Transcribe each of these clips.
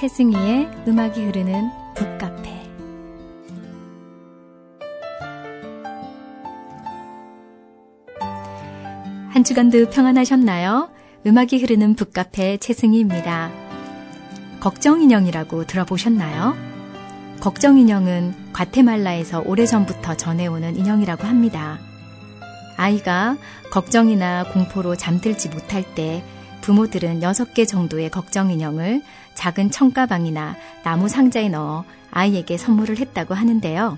최승희의 음악이 흐르는 북카페. 한 주간도 평안하셨나요? 음악이 흐르는 북카페 최승희입니다. 걱정인형이라고 들어보셨나요? 걱정인형은 과테말라에서 오래전부터 전해오는 인형이라고 합니다. 아이가 걱정이나 공포로 잠들지 못할 때 부모들은 6개 정도의 걱정인형을 작은 청가방이나 나무 상자에 넣어 아이에게 선물을 했다고 하는데요.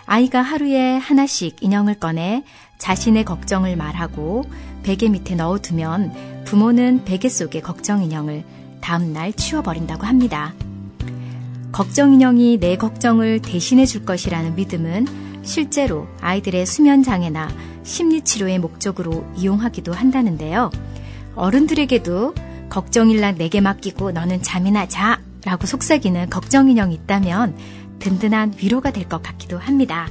아이가 하루에 하나씩 인형을 꺼내 자신의 걱정을 말하고 베개 밑에 넣어두면 부모는 베개 속의 걱정인형을 다음날 치워버린다고 합니다. 걱정인형이 내 걱정을 대신해 줄 것이라는 믿음은 실제로 아이들의 수면장애나 심리치료의 목적으로 이용하기도 한다는데요. 어른들에게도 걱정일랑 내게 맡기고 너는 잠이나 자 라고 속삭이는 걱정인형이 있다면 든든한 위로가 될 것 같기도 합니다.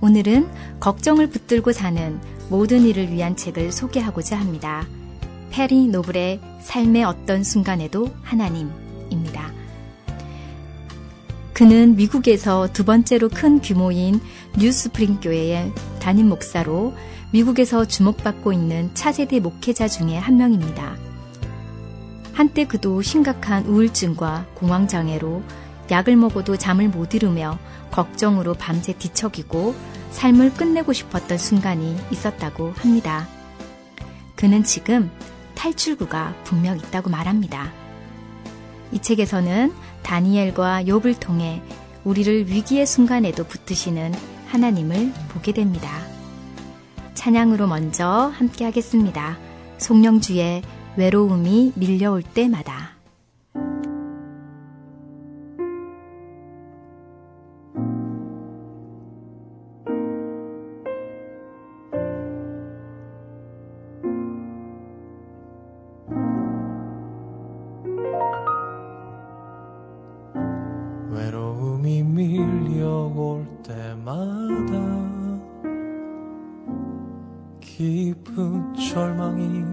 오늘은 걱정을 붙들고 사는 모든 일을 위한 책을 소개하고자 합니다. 페리 노블의 삶의 어떤 순간에도 하나님입니다. 그는 미국에서 두 번째로 큰 규모인 뉴스프링 교회의 담임 목사로 미국에서 주목받고 있는 차세대 목회자 중에 한 명입니다. 한때 그도 심각한 우울증과 공황장애로 약을 먹어도 잠을 못 이루며 걱정으로 밤새 뒤척이고 삶을 끝내고 싶었던 순간이 있었다고 합니다. 그는 지금 탈출구가 분명 있다고 말합니다. 이 책에서는 다니엘과 욥을 통해 우리를 위기의 순간에도 붙드시는 하나님을 보게 됩니다. 찬양으로 먼저 함께 하겠습니다. 송영주의 외로움이 밀려올 때마다. 외로움이 밀려올 때마다 깊은 절망이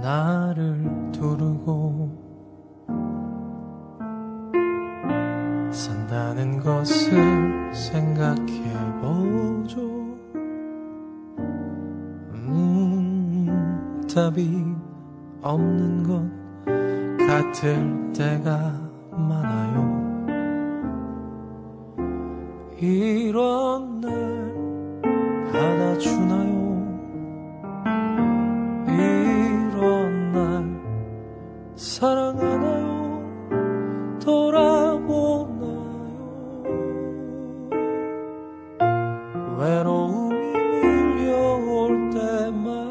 나를 두르고 산다는 것을 생각해보죠. 답이 없는 것 같을 때가 많아요. 이런 날 받아주나요? 이런 날 사랑하나요? 돌아보나요? 외로움이 밀려올 때마다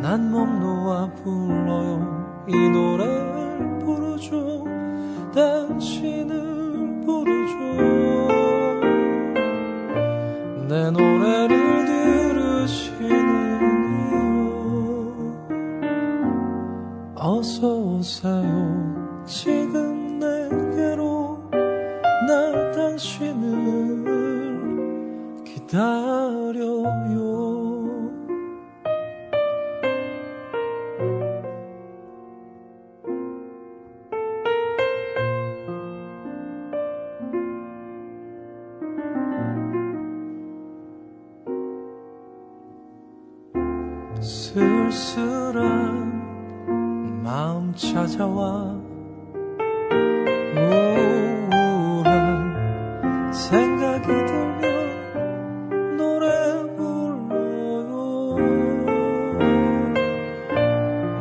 난 몸 놓아 불러요. 이 노래를 부르죠. 당신을 부르죠. 내 노래를 들으시는 이유 어서 오세요. 지금 내게로 나 당신을 기다려요. 쓸쓸한 마음 찾아와 우울한 생각이 들면 노래 불러요.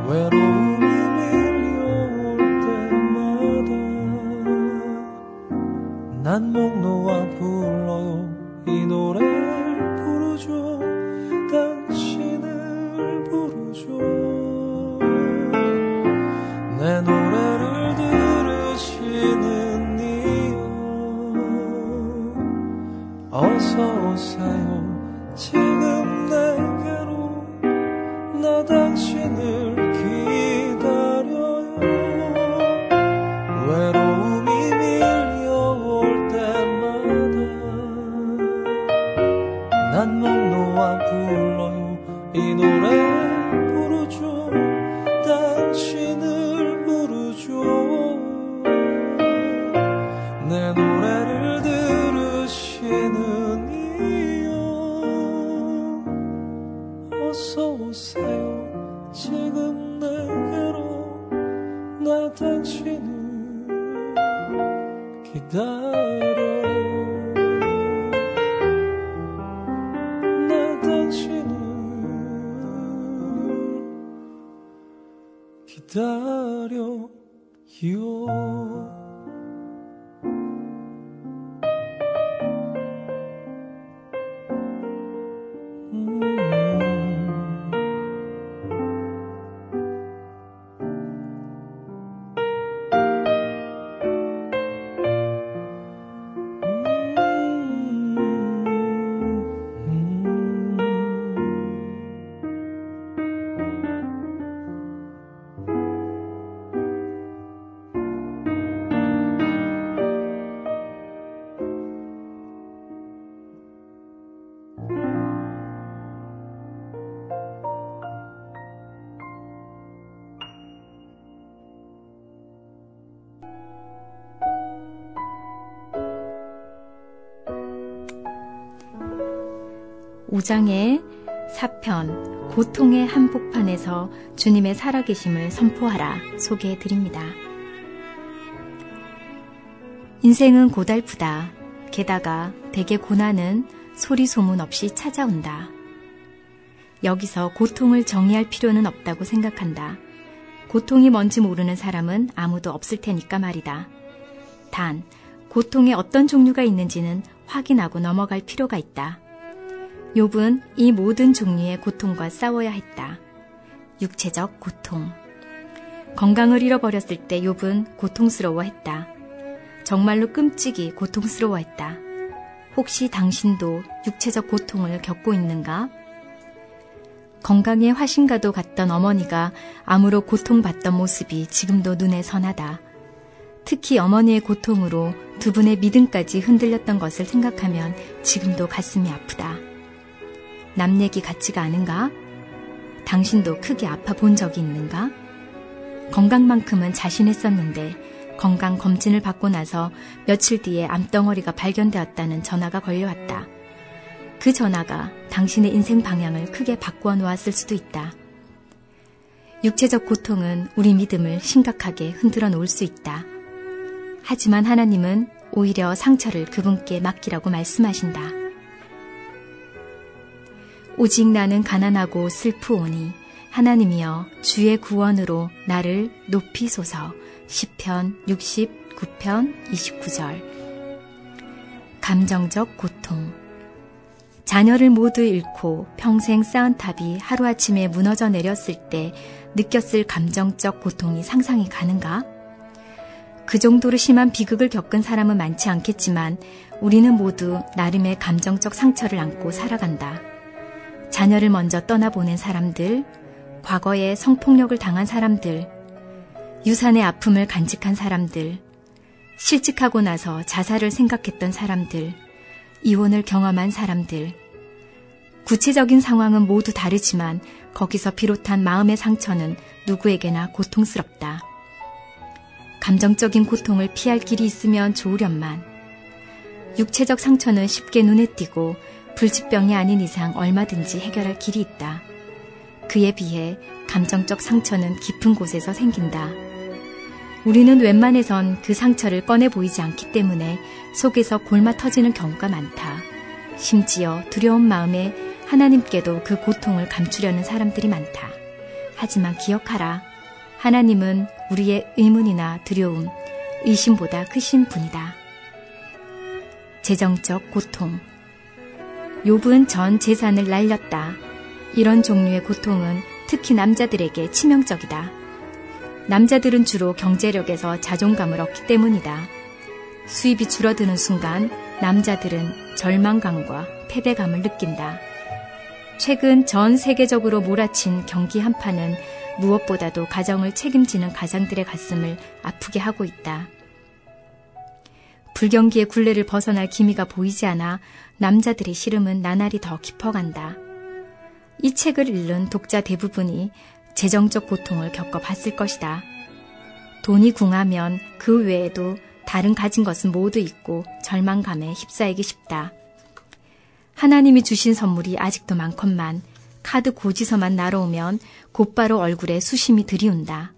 외로움이 밀려올 때마다 난 목 놓아 불러요. 이 노래를 부르죠. 당신을 부르죠. 내 노래를 들으시는 이유 어서 오세요. 지금 내게로 나 당신을 기다려요. 외로움이 밀려올 때마다 난 목 놓아 불러요. 이 노래 부르죠. 기다려요. 오장의 4편 고통의 한복판에서 주님의 살아계심을 선포하라 소개해드립니다. 인생은 고달프다. 게다가 대개 고난은 소리 소문 없이 찾아온다. 여기서 고통을 정의할 필요는 없다고 생각한다. 고통이 뭔지 모르는 사람은 아무도 없을 테니까 말이다. 단, 고통의 어떤 종류가 있는지는 확인하고 넘어갈 필요가 있다. 욥은 이 모든 종류의 고통과 싸워야 했다. 육체적 고통. 건강을 잃어버렸을 때 욥은 고통스러워했다. 정말로 끔찍이 고통스러워했다. 혹시 당신도 육체적 고통을 겪고 있는가? 건강에 화신과도 같던 어머니가 암으로 고통받던 모습이 지금도 눈에 선하다. 특히 어머니의 고통으로 두 분의 믿음까지 흔들렸던 것을 생각하면 지금도 가슴이 아프다. 남 얘기 같지가 않은가? 당신도 크게 아파 본 적이 있는가? 건강만큼은 자신했었는데 건강 검진을 받고 나서 며칠 뒤에 암덩어리가 발견되었다는 전화가 걸려왔다. 그 전화가 당신의 인생 방향을 크게 바꾸어 놓았을 수도 있다. 육체적 고통은 우리 믿음을 심각하게 흔들어 놓을 수 있다. 하지만 하나님은 오히려 상처를 그분께 맡기라고 말씀하신다. 오직 나는 가난하고 슬프오니 하나님이여 주의 구원으로 나를 높이소서. 시편 69편 29절. 감정적 고통. 자녀를 모두 잃고 평생 쌓은 탑이 하루아침에 무너져 내렸을 때 느꼈을 감정적 고통이 상상이 가는가? 그 정도로 심한 비극을 겪은 사람은 많지 않겠지만 우리는 모두 나름의 감정적 상처를 안고 살아간다. 자녀를 먼저 떠나보낸 사람들, 과거에 성폭력을 당한 사람들, 유산의 아픔을 간직한 사람들, 실직하고 나서 자살을 생각했던 사람들, 이혼을 경험한 사람들. 구체적인 상황은 모두 다르지만 거기서 비롯한 마음의 상처는 누구에게나 고통스럽다. 감정적인 고통을 피할 길이 있으면 좋으련만 육체적 상처는 쉽게 눈에 띄고 불치병이 아닌 이상 얼마든지 해결할 길이 있다. 그에 비해 감정적 상처는 깊은 곳에서 생긴다. 우리는 웬만해선 그 상처를 꺼내 보이지 않기 때문에 속에서 골마 터지는 경우가 많다. 심지어 두려운 마음에 하나님께도 그 고통을 감추려는 사람들이 많다. 하지만 기억하라. 하나님은 우리의 의문이나 두려움, 의심보다 크신 분이다. 재정적 고통. 욥은 전 재산을 날렸다. 이런 종류의 고통은 특히 남자들에게 치명적이다. 남자들은 주로 경제력에서 자존감을 얻기 때문이다. 수입이 줄어드는 순간 남자들은 절망감과 패배감을 느낀다. 최근 전 세계적으로 몰아친 경기 한파는 무엇보다도 가정을 책임지는 가장들의 가슴을 아프게 하고 있다. 불경기의 굴레를 벗어날 기미가 보이지 않아 남자들의 시름은 나날이 더 깊어간다. 이 책을 읽는 독자 대부분이 재정적 고통을 겪어봤을 것이다. 돈이 궁하면 그 외에도 다른 가진 것은 모두 있고 절망감에 휩싸이기 쉽다. 하나님이 주신 선물이 아직도 많건만 카드 고지서만 날아오면 곧바로 얼굴에 수심이 들이운다.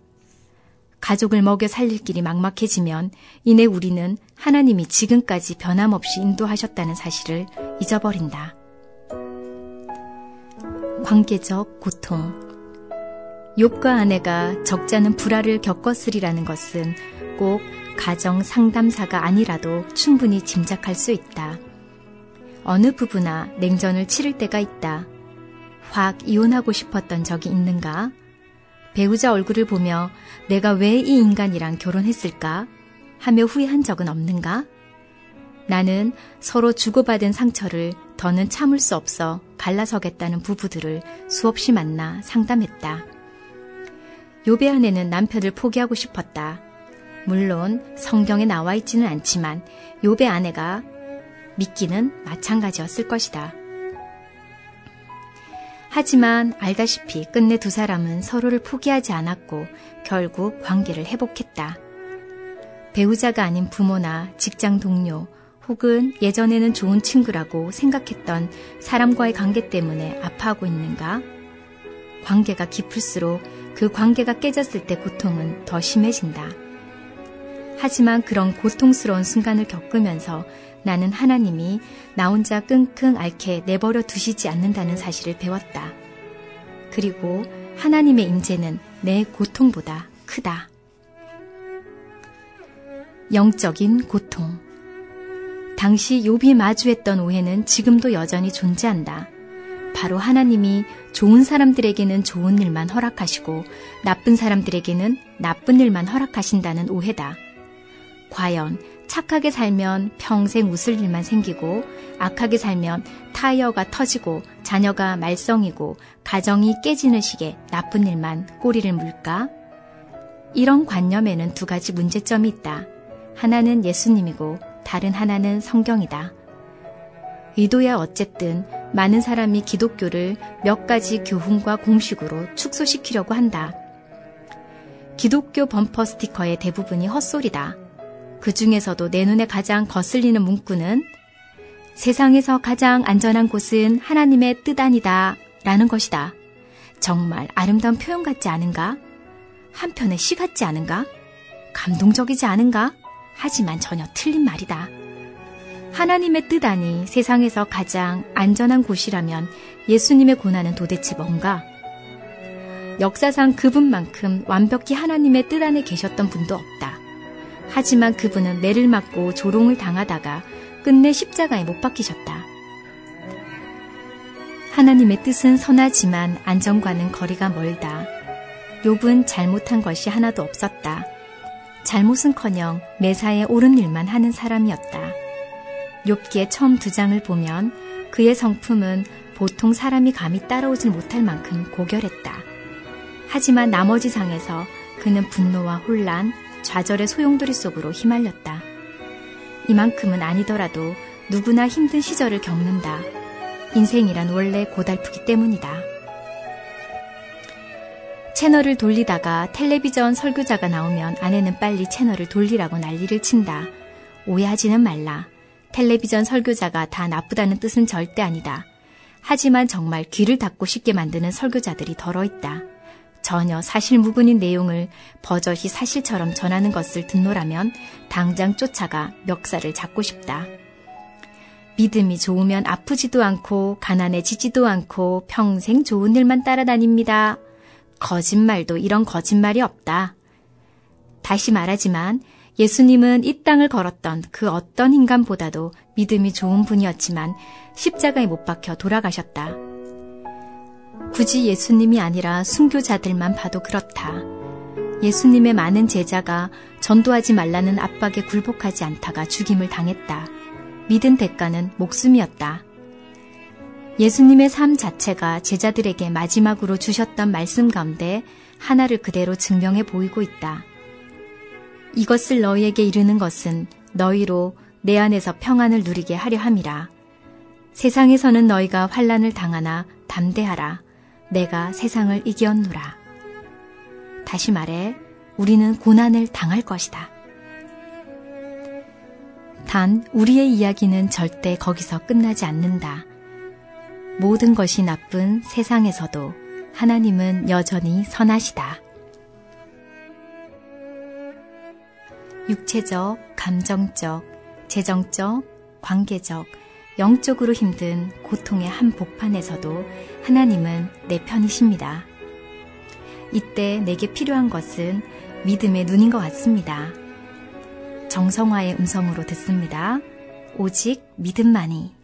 가족을 먹여 살릴 길이 막막해지면 이내 우리는 하나님이 지금까지 변함없이 인도하셨다는 사실을 잊어버린다. 관계적 고통. 욥과 아내가 적잖은 불화를 겪었으리라는 것은 꼭 가정 상담사가 아니라도 충분히 짐작할 수 있다. 어느 부부나 냉전을 치를 때가 있다. 확 이혼하고 싶었던 적이 있는가? 배우자 얼굴을 보며 내가 왜 이 인간이랑 결혼했을까? 하며 후회한 적은 없는가? 나는 서로 주고받은 상처를 더는 참을 수 없어 갈라서겠다는 부부들을 수없이 만나 상담했다. 욥의 아내는 남편을 포기하고 싶었다. 물론 성경에 나와 있지는 않지만 욥의 아내가 믿기는 마찬가지였을 것이다. 하지만 알다시피 끝내 두 사람은 서로를 포기하지 않았고 결국 관계를 회복했다. 배우자가 아닌 부모나 직장 동료 혹은 예전에는 좋은 친구라고 생각했던 사람과의 관계 때문에 아파하고 있는가? 관계가 깊을수록 그 관계가 깨졌을 때 고통은 더 심해진다. 하지만 그런 고통스러운 순간을 겪으면서 나는 하나님이 나 혼자 끙끙 앓게 내버려 두시지 않는다는 사실을 배웠다. 그리고 하나님의 임재는 내 고통보다 크다. 영적인 고통. 당시 욥이 마주했던 오해는 지금도 여전히 존재한다. 바로 하나님이 좋은 사람들에게는 좋은 일만 허락하시고 나쁜 사람들에게는 나쁜 일만 허락하신다는 오해다. 과연 착하게 살면 평생 웃을 일만 생기고 악하게 살면 타이어가 터지고 자녀가 말썽이고 가정이 깨지는 식의 나쁜 일만 꼬리를 물까? 이런 관념에는 두 가지 문제점이 있다. 하나는 예수님이고 다른 하나는 성경이다. 의도야 어쨌든 많은 사람이 기독교를 몇 가지 교훈과 공식으로 축소시키려고 한다. 기독교 범퍼 스티커의 대부분이 헛소리다. 그 중에서도 내 눈에 가장 거슬리는 문구는 세상에서 가장 안전한 곳은 하나님의 뜻 아니다 라는 것이다. 정말 아름다운 표현 같지 않은가? 한편의 시 같지 않은가? 감동적이지 않은가? 하지만 전혀 틀린 말이다. 하나님의 뜻 아니 세상에서 가장 안전한 곳이라면 예수님의 고난은 도대체 뭔가? 역사상 그분만큼 완벽히 하나님의 뜻 안에 계셨던 분도 없다. 하지만 그분은 매를 맞고 조롱을 당하다가 끝내 십자가에 못 박히셨다. 하나님의 뜻은 선하지만 안전과는 거리가 멀다. 욥은 잘못한 것이 하나도 없었다. 잘못은커녕 매사에 옳은 일만 하는 사람이었다. 욥기의 처음 2장을 보면 그의 성품은 보통 사람이 감히 따라오질 못할 만큼 고결했다. 하지만 나머지 장에서 그는 분노와 혼란, 좌절의 소용돌이 속으로 휘말렸다. 이만큼은 아니더라도 누구나 힘든 시절을 겪는다. 인생이란 원래 고달프기 때문이다. 채널을 돌리다가 텔레비전 설교자가 나오면 아내는 빨리 채널을 돌리라고 난리를 친다. 오해하지는 말라. 텔레비전 설교자가 다 나쁘다는 뜻은 절대 아니다. 하지만 정말 귀를 닫고 싶게 만드는 설교자들이 덜어 있다. 전혀 사실무근인 내용을 버젓이 사실처럼 전하는 것을 듣노라면 당장 쫓아가 멱살을 잡고 싶다. 믿음이 좋으면 아프지도 않고 가난해지지도 않고 평생 좋은 일만 따라다닙니다. 거짓말도 이런 거짓말이 없다. 다시 말하지만 예수님은 이 땅을 걸었던 그 어떤 인간보다도 믿음이 좋은 분이었지만 십자가에 못 박혀 돌아가셨다. 굳이 예수님이 아니라 순교자들만 봐도 그렇다. 예수님의 많은 제자가 전도하지 말라는 압박에 굴복하지 않다가 죽임을 당했다. 믿은 대가는 목숨이었다. 예수님의 삶 자체가 제자들에게 마지막으로 주셨던 말씀 가운데 하나를 그대로 증명해 보이고 있다. 이것을 너희에게 이르는 것은 너희로 내 안에서 평안을 누리게 하려 함이라. 세상에서는 너희가 환난을 당하나 담대하라. 내가 세상을 이겼노라. 다시 말해 우리는 고난을 당할 것이다. 단 우리의 이야기는 절대 거기서 끝나지 않는다. 모든 것이 나쁜 세상에서도 하나님은 여전히 선하시다. 육체적, 감정적, 재정적, 관계적, 영적으로 힘든 고통의 한복판에서도 하나님은 내 편이십니다. 이때 내게 필요한 것은 믿음의 눈인 것 같습니다. 정성화의 음성으로 듣습니다. 오직 믿음만이.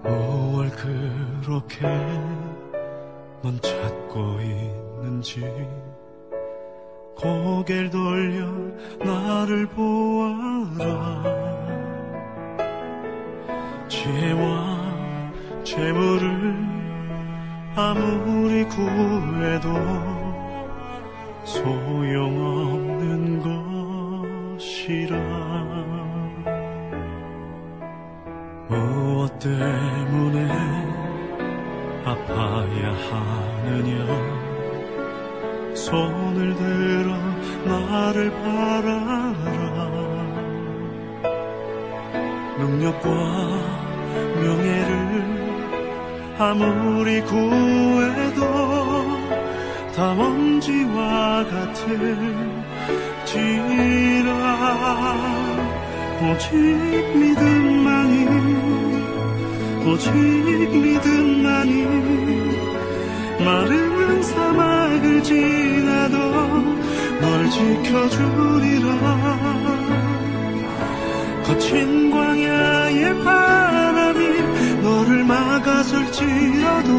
뭘 그렇게 넌 찾고 있는지 고개를 돌려 나를 보아라. 지혜와 재물을 아무리 구해도 소용없는 것이라. 무엇 때문에 아파야 하느냐. 손을 들어 나를 바라라. 능력과 명예를 아무리 구해도 다 먼지와 같을지라. 오직 믿음만이, 오직 믿음만이 마른 사막을 지나도 널 지켜주리라. 거친 광야의 바람이 너를 막아설지라도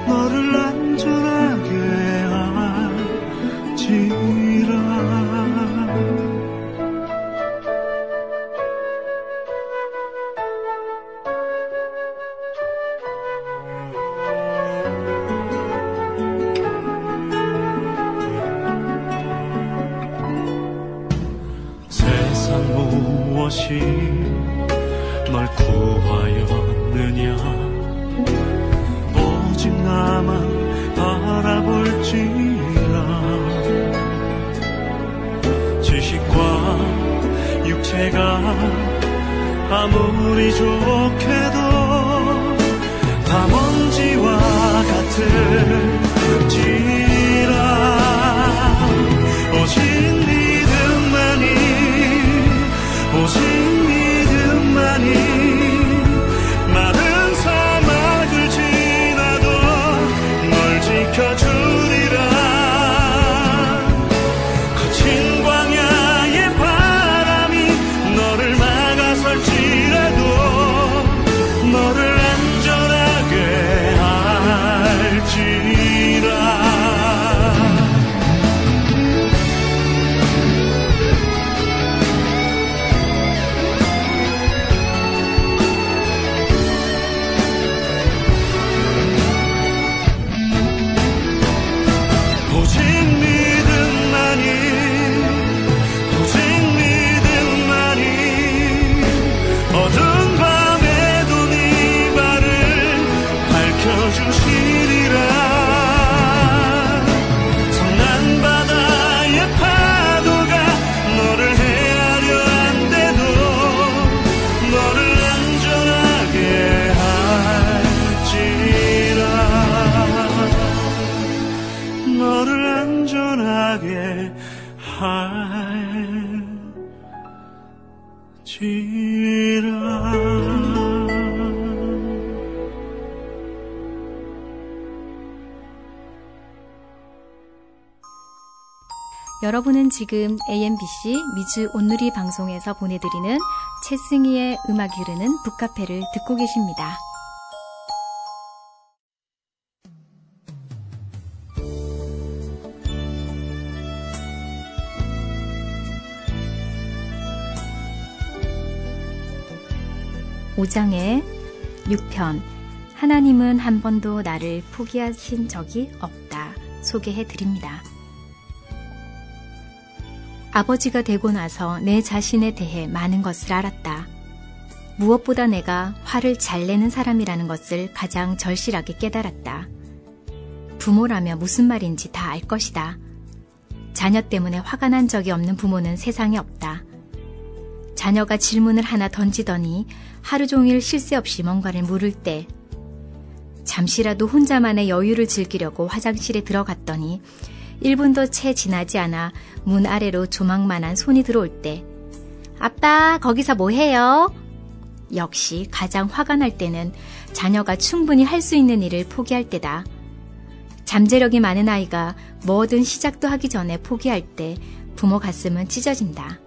너를 안전하게 할지라. 무엇이 널 구하였느냐. 오직 나만 바라볼지라. 지식과 육체가 아무리 좋게도 다 먼지와 같을지라. 오직 믿음만이, 오직 믿음만이 마른 사막을 지나도 널 지켜주리라. 거친 광야의 바람이 너를 막아설지라도 너를 안전하게 할지라. 여러분은 지금 AMBC 미주 온누리 방송에서 보내드리는 최승희의 음악이 흐르는 북카페를 듣고 계십니다. (5장의 6편) 하나님은 한 번도 나를 포기하신 적이 없다 소개해드립니다. 아버지가 되고 나서 내 자신에 대해 많은 것을 알았다. 무엇보다 내가 화를 잘 내는 사람이라는 것을 가장 절실하게 깨달았다. 부모라며 무슨 말인지 다 알 것이다. 자녀 때문에 화가 난 적이 없는 부모는 세상에 없다. 자녀가 질문을 하나 던지더니 하루 종일 쉴 새 없이 뭔가를 물을 때 잠시라도 혼자만의 여유를 즐기려고 화장실에 들어갔더니 1분도 채 지나지 않아 문 아래로 조망만한 손이 들어올 때 아빠 거기서 뭐해요? 역시 가장 화가 날 때는 자녀가 충분히 할 수 있는 일을 포기할 때다. 잠재력이 많은 아이가 뭐든 시작도 하기 전에 포기할 때 부모 가슴은 찢어진다.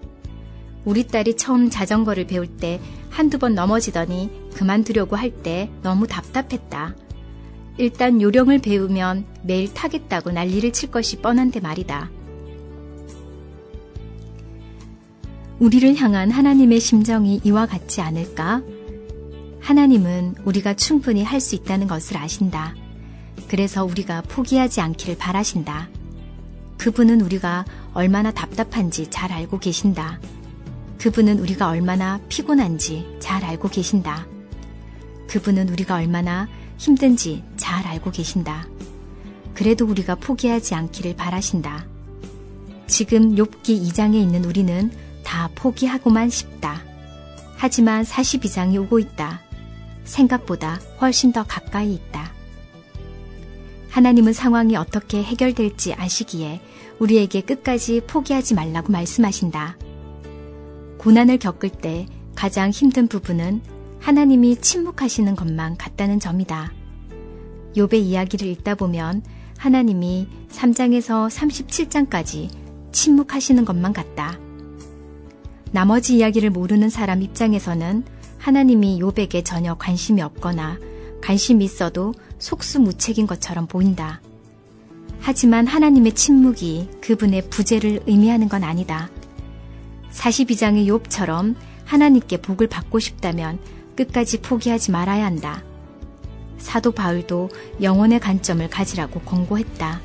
우리 딸이 처음 자전거를 배울 때 한두 번 넘어지더니 그만두려고 할 때 너무 답답했다. 일단 요령을 배우면 매일 타겠다고 난리를 칠 것이 뻔한데 말이다. 우리를 향한 하나님의 심정이 이와 같지 않을까? 하나님은 우리가 충분히 할 수 있다는 것을 아신다. 그래서 우리가 포기하지 않기를 바라신다. 그분은 우리가 얼마나 답답한지 잘 알고 계신다. 그분은 우리가 얼마나 피곤한지 잘 알고 계신다. 그분은 우리가 얼마나 힘든지 잘 알고 계신다. 그래도 우리가 포기하지 않기를 바라신다. 지금 욥기 2장에 있는 우리는 다 포기하고만 싶다. 하지만 42장이 오고 있다. 생각보다 훨씬 더 가까이 있다. 하나님은 상황이 어떻게 해결될지 아시기에 우리에게 끝까지 포기하지 말라고 말씀하신다. 고난을 겪을 때 가장 힘든 부분은 하나님이 침묵하시는 것만 같다는 점이다. 욥의 이야기를 읽다 보면 하나님이 3장에서 37장까지 침묵하시는 것만 같다. 나머지 이야기를 모르는 사람 입장에서는 하나님이 욥에게 전혀 관심이 없거나 관심이 있어도 속수무책인 것처럼 보인다. 하지만 하나님의 침묵이 그분의 부재를 의미하는 건 아니다. 42장의 욥처럼 하나님께 복을 받고 싶다면 끝까지 포기하지 말아야 한다. 사도 바울도 영혼의 관점을 가지라고 권고했다.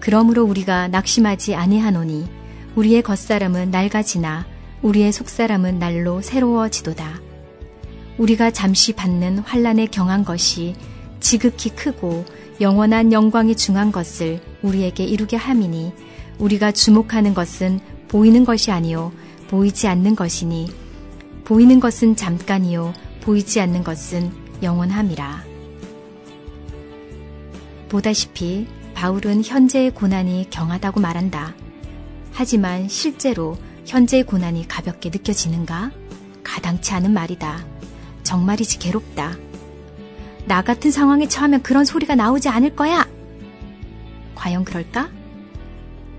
그러므로 우리가 낙심하지 아니하노니 우리의 겉사람은 낡아지나 우리의 속사람은 날로 새로워지도다. 우리가 잠시 받는 환난에 경한 것이 지극히 크고 영원한 영광이 중한 것을 우리에게 이루게 함이니 우리가 주목하는 것은 보이는 것이 아니요 보이지 않는 것이니 보이는 것은 잠깐이요 보이지 않는 것은 영원함이라. 보다시피 바울은 현재의 고난이 경하다고 말한다. 하지만 실제로 현재의 고난이 가볍게 느껴지는가? 가당치 않은 말이다. 정말이지 괴롭다. 나 같은 상황에 처하면 그런 소리가 나오지 않을 거야. 과연 그럴까?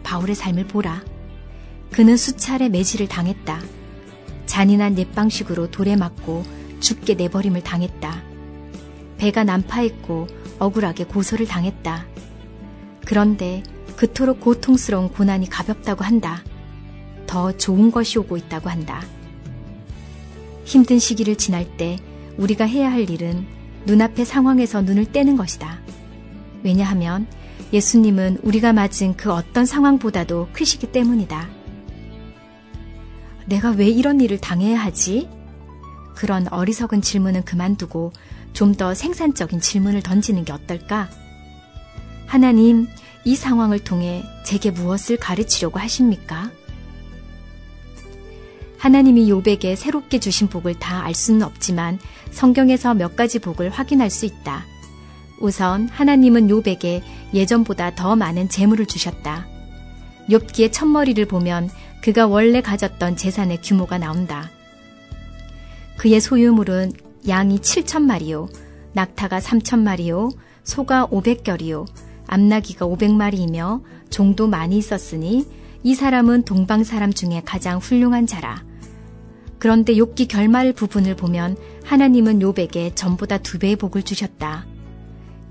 바울의 삶을 보라. 그는 수차례 매질을 당했다. 잔인한 넷방식으로 돌에 맞고 죽게 내버림을 당했다. 배가 난파했고 억울하게 고소를 당했다. 그런데 그토록 고통스러운 고난이 가볍다고 한다. 더 좋은 것이 오고 있다고 한다. 힘든 시기를 지날 때 우리가 해야 할 일은 눈앞의 상황에서 눈을 떼는 것이다. 왜냐하면 예수님은 우리가 맞은 그 어떤 상황보다도 크시기 때문이다. 내가 왜 이런 일을 당해야 하지? 그런 어리석은 질문은 그만두고 좀 더 생산적인 질문을 던지는 게 어떨까? 하나님, 이 상황을 통해 제게 무엇을 가르치려고 하십니까? 하나님이 욥에게 새롭게 주신 복을 다 알 수는 없지만 성경에서 몇 가지 복을 확인할 수 있다. 우선 하나님은 욥에게 예전보다 더 많은 재물을 주셨다. 욥기의 첫머리를 보면 그가 원래 가졌던 재산의 규모가 나온다. 그의 소유물은 양이 7,000마리요, 낙타가 3,000마리요, 소가 500결이요, 암나귀가 500마리이며 종도 많이 있었으니 이 사람은 동방 사람 중에 가장 훌륭한 자라. 그런데 욥기 결말 부분을 보면 하나님은 욥에게 전보다 2배의 복을 주셨다.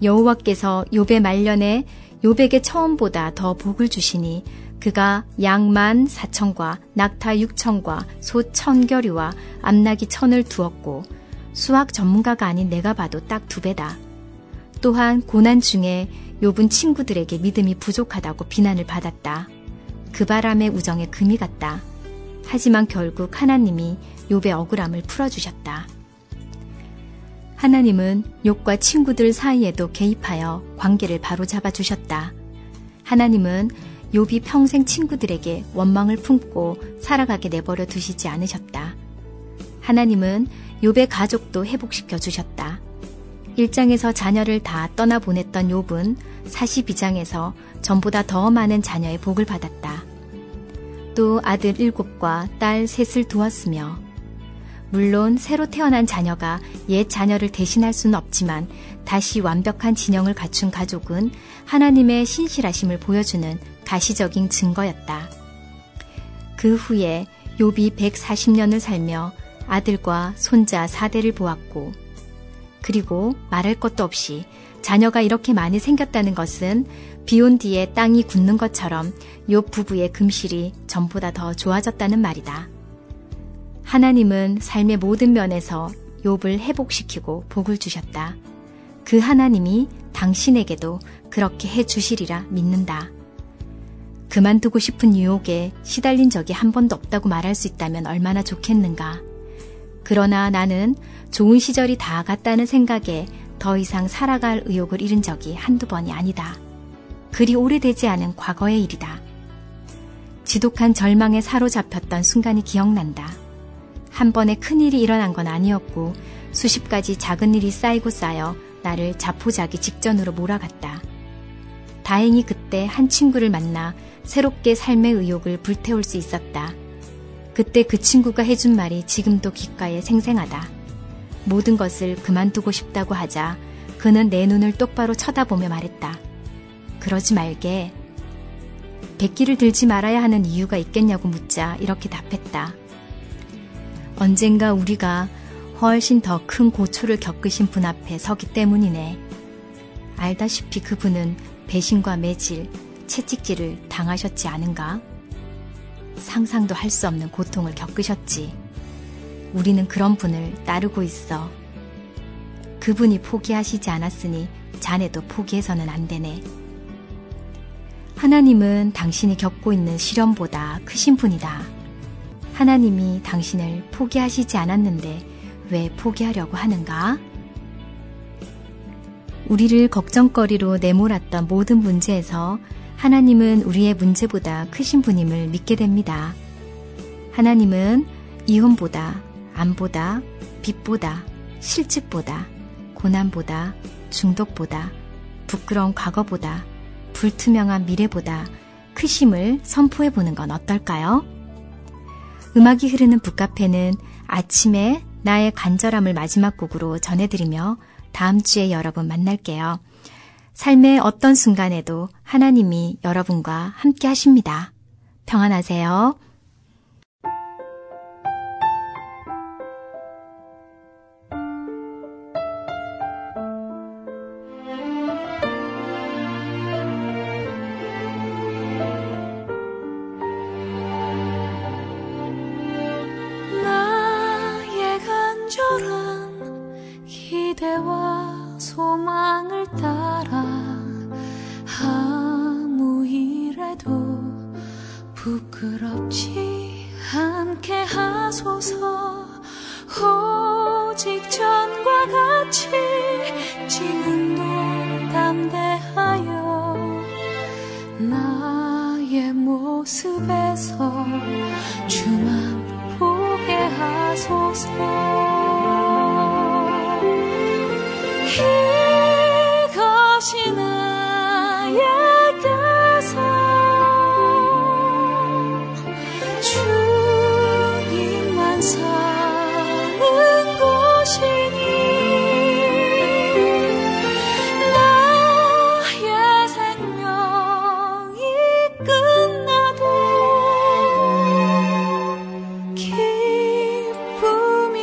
여호와께서 욥의 말년에 욥에게 처음보다 더 복을 주시니 그가 양 14,000과 낙타 6,000과 소 1,000결이와 암나귀 1,000을 두었고 수학 전문가가 아닌 내가 봐도 딱 2배다. 또한 고난 중에 욥은 친구들에게 믿음이 부족하다고 비난을 받았다. 그 바람에 우정에 금이 갔다. 하지만 결국 하나님이 욥의 억울함을 풀어주셨다. 하나님은 욥과 친구들 사이에도 개입하여 관계를 바로잡아 주셨다. 하나님은 욥이 평생 친구들에게 원망을 품고 살아가게 내버려 두시지 않으셨다. 하나님은 욥의 가족도 회복시켜 주셨다. 1장에서 자녀를 다 떠나보냈던 욥은 42장에서 전보다 더 많은 자녀의 복을 받았다. 또 아들 7과 딸 3을 두었으며, 물론 새로 태어난 자녀가 옛 자녀를 대신할 수는 없지만 다시 완벽한 진영을 갖춘 가족은 하나님의 신실하심을 보여주는 가시적인 증거였다. 그 후에 욥이 140년을 살며 아들과 손자 4대를 보았고, 그리고 말할 것도 없이 자녀가 이렇게 많이 생겼다는 것은 비온 뒤에 땅이 굳는 것처럼 욥 부부의 금실이 전보다 더 좋아졌다는 말이다. 하나님은 삶의 모든 면에서 욥을 회복시키고 복을 주셨다. 그 하나님이 당신에게도 그렇게 해주시리라 믿는다. 그만두고 싶은 유혹에 시달린 적이 한 번도 없다고 말할 수 있다면 얼마나 좋겠는가. 그러나 나는 좋은 시절이 다 갔다는 생각에 더 이상 살아갈 의욕을 잃은 적이 한두 번이 아니다. 그리 오래되지 않은 과거의 일이다. 지독한 절망에 사로잡혔던 순간이 기억난다. 한 번에 큰일이 일어난 건 아니었고 수십 가지 작은 일이 쌓이고 쌓여 나를 자포자기 직전으로 몰아갔다. 다행히 그때 한 친구를 만나 새롭게 삶의 의욕을 불태울 수 있었다. 그때 그 친구가 해준 말이 지금도 귓가에 생생하다. 모든 것을 그만두고 싶다고 하자 그는 내 눈을 똑바로 쳐다보며 말했다. 그러지 말게. 백기를 들지 말아야 하는 이유가 있겠냐고 묻자 이렇게 답했다. 언젠가 우리가 훨씬 더 큰 고초를 겪으신 분 앞에 서기 때문이네. 알다시피 그분은 배신과 매질, 채찍질을 당하셨지 않은가? 상상도 할 수 없는 고통을 겪으셨지. 우리는 그런 분을 따르고 있어. 그분이 포기하시지 않았으니 자네도 포기해서는 안 되네. 하나님은 당신이 겪고 있는 시련보다 크신 분이다. 하나님이 당신을 포기하시지 않았는데 왜 포기하려고 하는가? 우리를 걱정거리로 내몰았던 모든 문제에서 하나님은 우리의 문제보다 크신 분임을 믿게 됩니다. 하나님은 이혼보다, 암보다, 빚보다, 실직보다, 고난보다, 중독보다, 부끄러운 과거보다, 불투명한 미래보다 크심을 선포해보는 건 어떨까요? 음악이 흐르는 북카페는 아침에 나의 간절함을 마지막 곡으로 전해드리며 다음 주에 여러분 만날게요. 삶의 어떤 순간에도 하나님이 여러분과 함께 하십니다. 평안하세요. 나의 간절한 기대와 소망을 따라 아무 일에도 부끄럽지 않게 하소서. 오직 전과 같이 지금도 담대하여 나의 모습에서 주만 보게 하소서. 이것이 나의 뜻은 주님만 사는 곳이니 나의 생명이 끝나도 기쁨이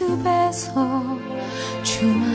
모습에서 주만